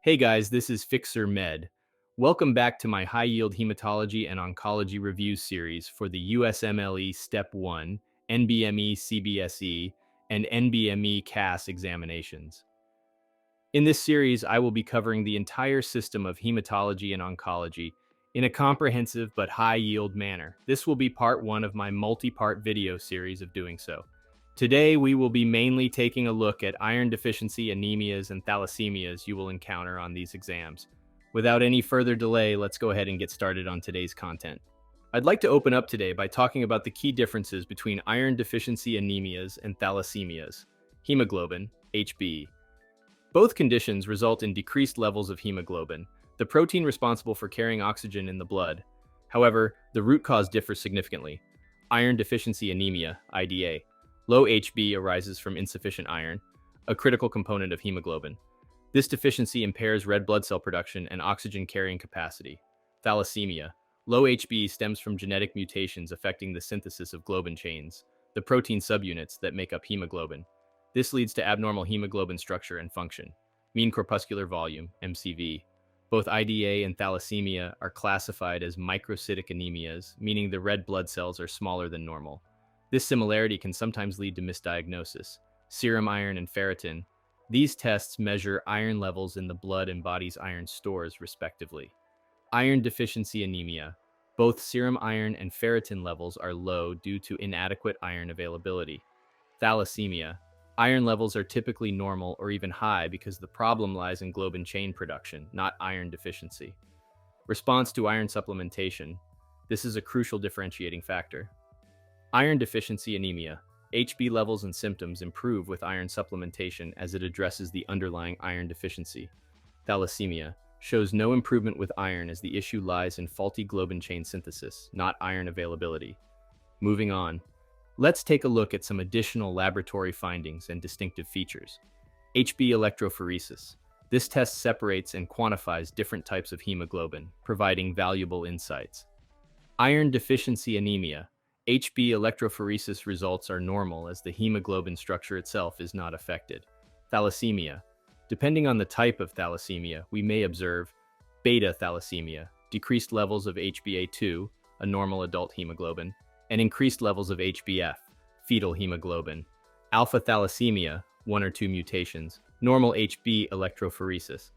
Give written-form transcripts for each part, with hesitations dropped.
Hey guys, this is FixerMed. Welcome back to my high-yield hematology and oncology review series for the USMLE Step 1, NBME CBSE, and NBME CAS examinations. In this series, I will be covering the entire system of hematology and oncology in a comprehensive but high-yield manner. This will be part one of my multi-part video series of doing so. Today, we will be mainly taking a look at iron deficiency anemias and thalassemias you will encounter on these exams. Without any further delay, let's go ahead and get started on today's content. I'd like to open up today by talking about the key differences between iron deficiency anemias and thalassemias. Hemoglobin, HB. Both conditions result in decreased levels of hemoglobin, the protein responsible for carrying oxygen in the blood. However, the root cause differs significantly. Iron deficiency anemia, IDA. Low HB arises from insufficient iron, a critical component of hemoglobin. This deficiency impairs red blood cell production and oxygen carrying capacity. Thalassemia. Low HB stems from genetic mutations affecting the synthesis of globin chains, the protein subunits that make up hemoglobin. This leads to abnormal hemoglobin structure and function. Mean corpuscular volume, MCV. Both IDA and thalassemia are classified as microcytic anemias, meaning the red blood cells are smaller than normal. This similarity can sometimes lead to misdiagnosis. Serum iron and ferritin. These tests measure iron levels in the blood and body's iron stores, respectively. Iron deficiency anemia. Both serum iron and ferritin levels are low due to inadequate iron availability. Thalassemia. Iron levels are typically normal or even high because the problem lies in globin chain production, not iron deficiency. Response to iron supplementation. This is a crucial differentiating factor. Iron deficiency anemia. HB levels and symptoms improve with iron supplementation as it addresses the underlying iron deficiency. Thalassemia shows no improvement with iron as the issue lies in faulty globin chain synthesis, not iron availability. Moving on, let's take a look at some additional laboratory findings and distinctive features. HB electrophoresis. This test separates and quantifies different types of hemoglobin, providing valuable insights. Iron deficiency anemia. HB electrophoresis results are normal as the hemoglobin structure itself is not affected. Thalassemia. Depending on the type of thalassemia, we may observe beta thalassemia, decreased levels of HbA2, a normal adult hemoglobin, and increased levels of HbF, fetal hemoglobin. Alpha thalassemia, one or two mutations, normal HB electrophoresis.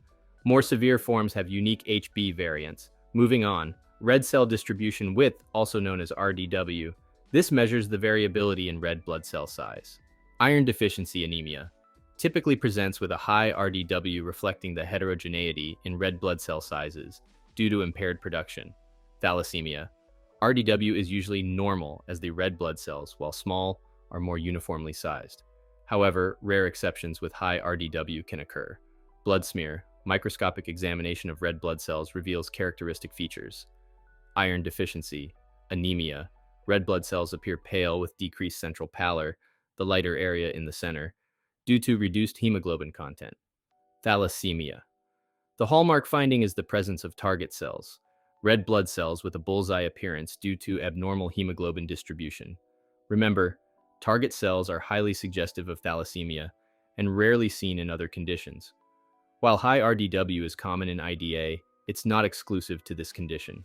More severe forms have unique HB variants. Moving on, red cell distribution width, also known as RDW. This measures the variability in red blood cell size. Iron deficiency anemia typically presents with a high RDW reflecting the heterogeneity in red blood cell sizes due to impaired production. Thalassemia. RDW is usually normal as the red blood cells, while small, are more uniformly sized. However, rare exceptions with high RDW can occur. Blood smear. Microscopic examination of red blood cells reveals characteristic features. Iron deficiency, anemia. Red blood cells appear pale with decreased central pallor, the lighter area in the center, due to reduced hemoglobin content. Thalassemia. The hallmark finding is the presence of target cells, red blood cells with a bullseye appearance due to abnormal hemoglobin distribution. Remember, target cells are highly suggestive of thalassemia and rarely seen in other conditions. While high RDW is common in IDA, it's not exclusive to this condition.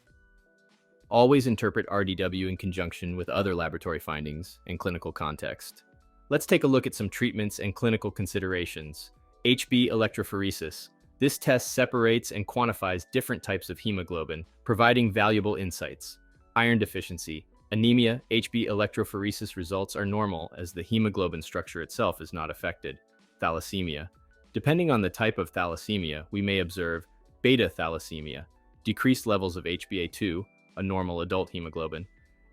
Always interpret RDW in conjunction with other laboratory findings and clinical context. Let's take a look at some treatments and clinical considerations. HB electrophoresis. This test separates and quantifies different types of hemoglobin, providing valuable insights. Iron deficiency. Anemia, HB electrophoresis results are normal as the hemoglobin structure itself is not affected. Thalassemia. Depending on the type of thalassemia, we may observe beta thalassemia, decreased levels of HbA2, a normal adult hemoglobin,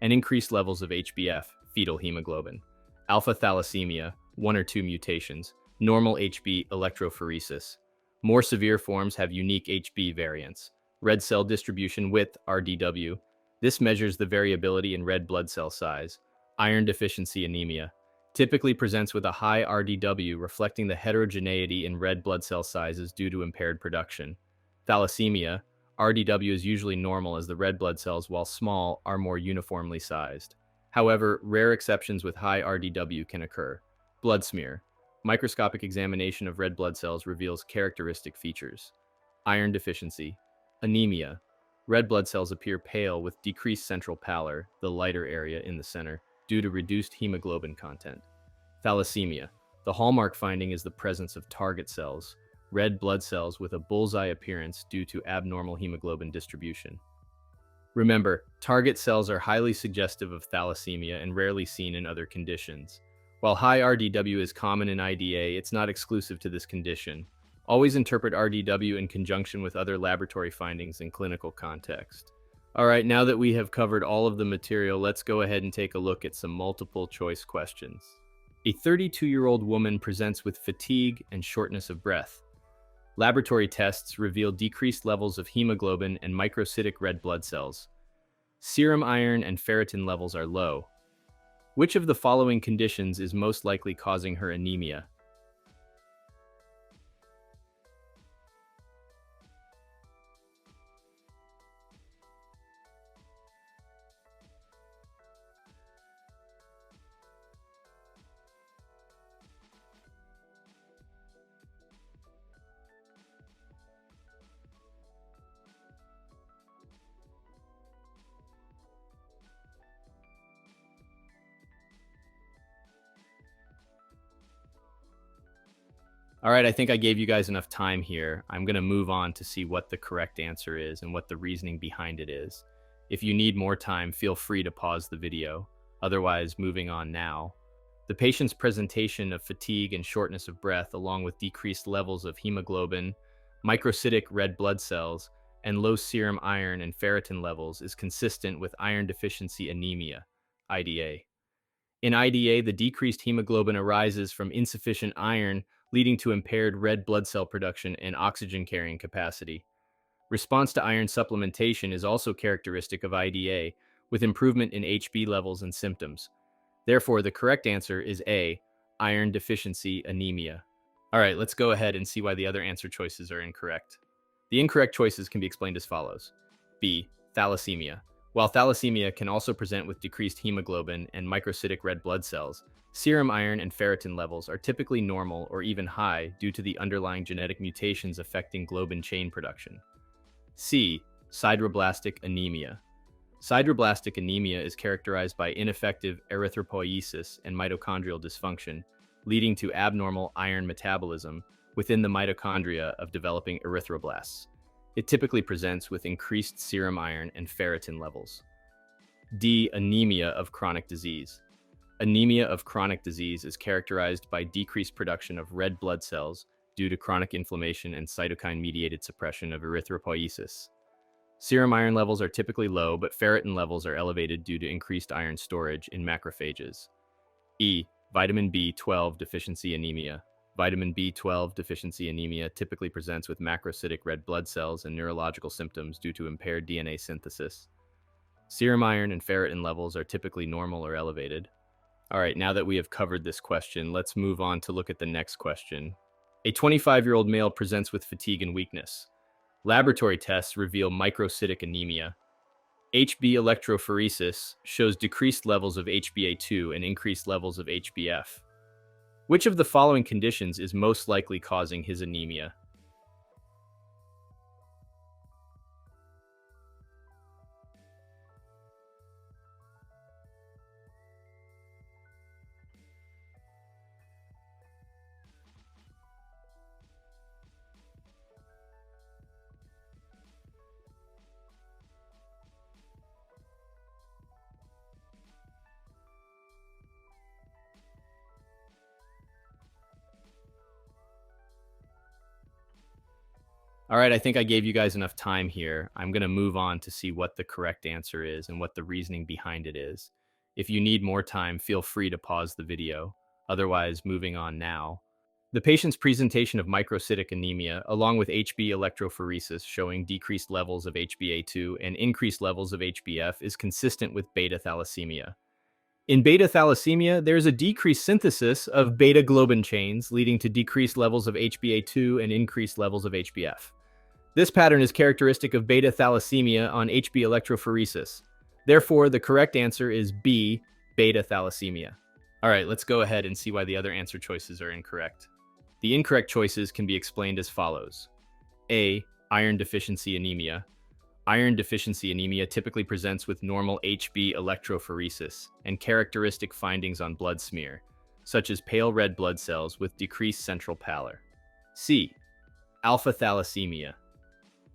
and increased levels of HbF, fetal hemoglobin. Alpha thalassemia, one or two mutations, normal HB electrophoresis. More severe forms have unique HB variants. Red cell distribution width, RDW. This measures the variability in red blood cell size. Iron deficiency anemia typically presents with a high RDW reflecting the heterogeneity in red blood cell sizes due to impaired production. Thalassemia. RDW is usually normal as the red blood cells, while small, are more uniformly sized. However, rare exceptions with high RDW can occur. Blood smear. Microscopic examination of red blood cells reveals characteristic features. Iron deficiency. Anemia. Red blood cells appear pale with decreased central pallor, the lighter area in the center, due to reduced hemoglobin content. Thalassemia. The hallmark finding is the presence of target cells, red blood cells with a bullseye appearance due to abnormal hemoglobin distribution. Remember, target cells are highly suggestive of thalassemia and rarely seen in other conditions. While high RDW is common in IDA, it's not exclusive to this condition. Always interpret RDW in conjunction with other laboratory findings in clinical context. All right, now that we have covered all of the material, let's go ahead and take a look at some multiple choice questions. A 32-year-old woman presents with fatigue and shortness of breath. Laboratory tests reveal decreased levels of hemoglobin and microcytic red blood cells. Serum iron and ferritin levels are low. Which of the following conditions is most likely causing her anemia? All right, I think I gave you guys enough time here. I'm going to move on to see what the correct answer is and what the reasoning behind it is. If you need more time, feel free to pause the video. Otherwise, moving on now. The patient's presentation of fatigue and shortness of breath, along with decreased levels of hemoglobin, microcytic red blood cells, and low serum iron and ferritin levels, is consistent with iron deficiency anemia, IDA. In IDA, the decreased hemoglobin arises from insufficient iron, leading to impaired red blood cell production and oxygen carrying capacity. Response to iron supplementation is also characteristic of IDA, with improvement in HB levels and symptoms. Therefore, the correct answer is A, iron deficiency anemia. All right, let's go ahead and see why the other answer choices are incorrect. The incorrect choices can be explained as follows. B, thalassemia. While thalassemia can also present with decreased hemoglobin and microcytic red blood cells, serum iron and ferritin levels are typically normal or even high due to the underlying genetic mutations affecting globin chain production. C, sideroblastic anemia. Sideroblastic anemia is characterized by ineffective erythropoiesis and mitochondrial dysfunction, leading to abnormal iron metabolism within the mitochondria of developing erythroblasts. It typically presents with increased serum iron and ferritin levels. D, anemia of chronic disease. Anemia of chronic disease is characterized by decreased production of red blood cells due to chronic inflammation and cytokine-mediated suppression of erythropoiesis. Serum iron levels are typically low, but ferritin levels are elevated due to increased iron storage in macrophages. E, vitamin B12 deficiency anemia. Vitamin B12 deficiency anemia typically presents with macrocytic red blood cells and neurological symptoms due to impaired DNA synthesis. Serum iron and ferritin levels are typically normal or elevated. All right, now that we have covered this question, let's move on to look at the next question. A 25-year-old male presents with fatigue and weakness. Laboratory tests reveal microcytic anemia. HB electrophoresis shows decreased levels of HbA2 and increased levels of HbF. Which of the following conditions is most likely causing his anemia? All right, I think I gave you guys enough time here. I'm going to move on to see what the correct answer is and what the reasoning behind it is. If you need more time, feel free to pause the video. Otherwise, moving on now. The patient's presentation of microcytic anemia, along with HB electrophoresis showing decreased levels of HbA2 and increased levels of HbF, is consistent with beta thalassemia. In beta thalassemia, there is a decreased synthesis of beta globin chains, leading to decreased levels of HbA2 and increased levels of HbF. This pattern is characteristic of beta thalassemia on HB electrophoresis. Therefore, the correct answer is B, beta thalassemia. All right, let's go ahead and see why the other answer choices are incorrect. The incorrect choices can be explained as follows. A, Iron deficiency anemia. Iron deficiency anemia typically presents with normal HB electrophoresis and characteristic findings on blood smear, such as pale red blood cells with decreased central pallor. C. Alpha thalassemia.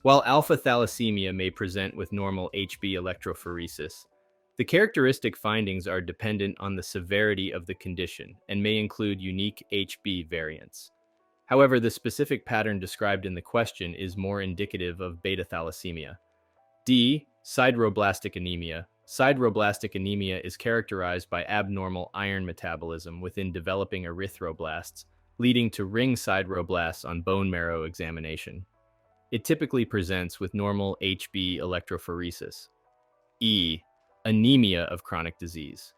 While alpha thalassemia may present with normal HB electrophoresis, the characteristic findings are dependent on the severity of the condition and may include unique HB variants. However, the specific pattern described in the question is more indicative of beta thalassemia. D. Sideroblastic anemia. Sideroblastic anemia is characterized by abnormal iron metabolism within developing erythroblasts, leading to ring sideroblasts on bone marrow examination. It typically presents with normal HB electrophoresis. E. Anemia of chronic disease.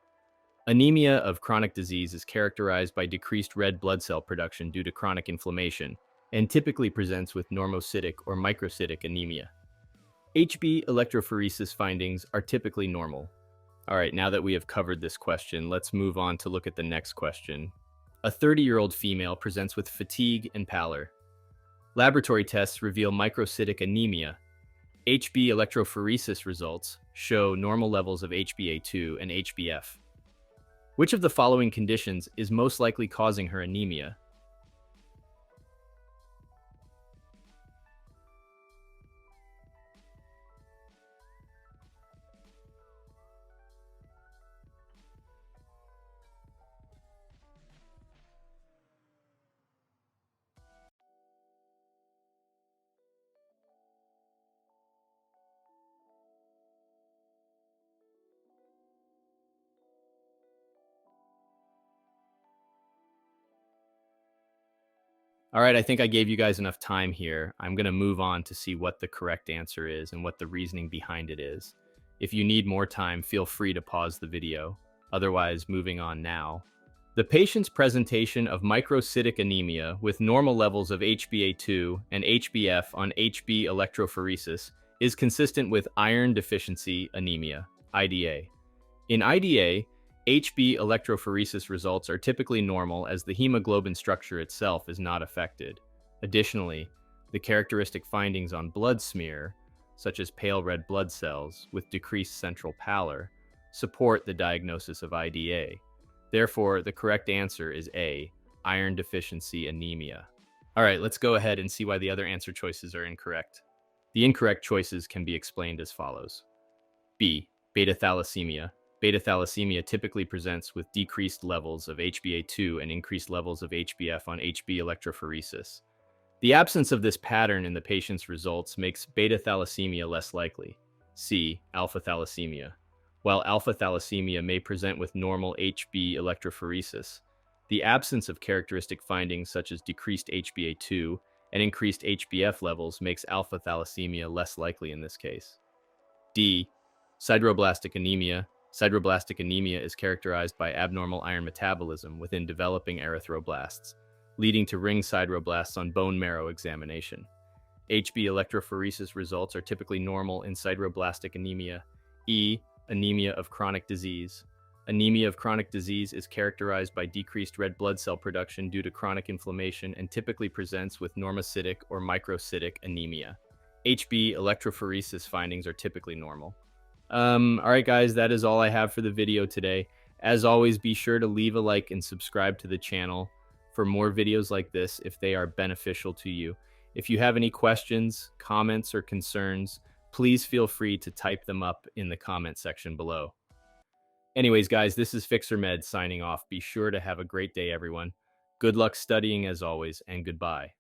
Anemia of chronic disease is characterized by decreased red blood cell production due to chronic inflammation and typically presents with normocytic or microcytic anemia. HB electrophoresis findings are typically normal. All right, now that we have covered this question, let's move on to look at the next question. A 30-year-old female presents with fatigue and pallor. Laboratory tests reveal microcytic anemia. HB electrophoresis results show normal levels of HbA2 and HbF. Which of the following conditions is most likely causing her anemia? All right, I think I gave you guys enough time here. I'm going to move on to see what the correct answer is and what the reasoning behind it is. If you need more time, feel free to pause the video. Otherwise, moving on now. The patient's presentation of microcytic anemia with normal levels of HbA2 and HbF on HB electrophoresis is consistent with iron deficiency anemia, IDA. In IDA, HB electrophoresis results are typically normal as the hemoglobin structure itself is not affected. Additionally, the characteristic findings on blood smear, such as pale red blood cells with decreased central pallor, support the diagnosis of IDA. Therefore, the correct answer is A, iron deficiency anemia. All right, let's go ahead and see why the other answer choices are incorrect. The incorrect choices can be explained as follows. B, beta thalassemia. Beta thalassemia typically presents with decreased levels of HbA2 and increased levels of HbF on HB electrophoresis. The absence of this pattern in the patient's results makes beta thalassemia less likely. C, alpha thalassemia. While alpha thalassemia may present with normal HB electrophoresis, the absence of characteristic findings such as decreased HbA2 and increased HbF levels makes alpha thalassemia less likely in this case. D, sideroblastic anemia. Sideroblastic anemia is characterized by abnormal iron metabolism within developing erythroblasts, leading to ring sideroblasts on bone marrow examination. HB electrophoresis results are typically normal in sideroblastic anemia. E, anemia of chronic disease. Anemia of chronic disease is characterized by decreased red blood cell production due to chronic inflammation and typically presents with normocytic or microcytic anemia. HB electrophoresis findings are typically normal. All right, guys, that is all I have for the video today. As always, be sure to leave a like and subscribe to the channel for more videos like this if they are beneficial to you. If you have any questions, comments, or concerns, please feel free to type them up in the comment section below. Anyways, guys, this is FixerMed signing off. Be sure to have a great day, everyone. Good luck studying as always, and goodbye.